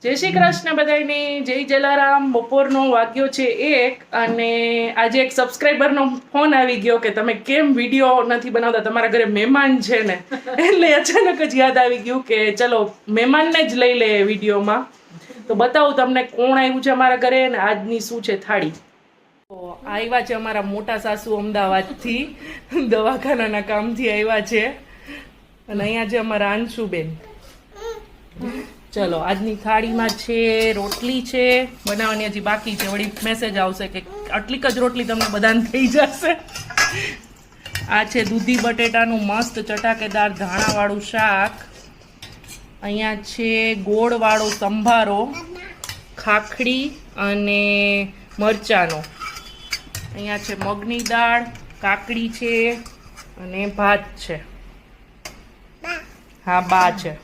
જય શ્રી કૃષ્ણ બધાને, જય જલારામ. બપોરનો વાગ્યો છે 1 અને આજે એક સબસ્ક્રાઈબરનો ફોન આવી ગયો કે તમે કેમ વિડીયો નથી બનાવતા, તમારા ઘરે મહેમાન છે ને. એટલે અચાનક જ યાદ આવી ગયું કે ચલો મહેમાનને જ લઈ લે વિડીયોમાં. તો બતાવું તમને કોણ આવ્યું છે અમારા ઘરે ને આજની શું છે થાળી. તો આવ્યા છે અમારા મોટા સાસુ અમદાવાદથી, દવાખાનાના કામથી આવ્યા છે. અને અહીંયા છે અમારા અંશુબેન. ચલો આજની થાળીમાં છે રોટલી છે, બનાવવાની હજી બાકી છે. વળી મેસેજ આવશે કે આટલીક જ રોટલી તમને બધાને થઈ જશે. આ છે દૂધી બટેટાનું મસ્ત ચટાકેદાર ધાણાવાળું શાક. અહીંયા છે ગોળવાળો સંભારો, ખાખડી અને મરચાંનો. અહીંયા છે મગની દાળ, કાકડી છે અને ભાત છે. હા બા છે.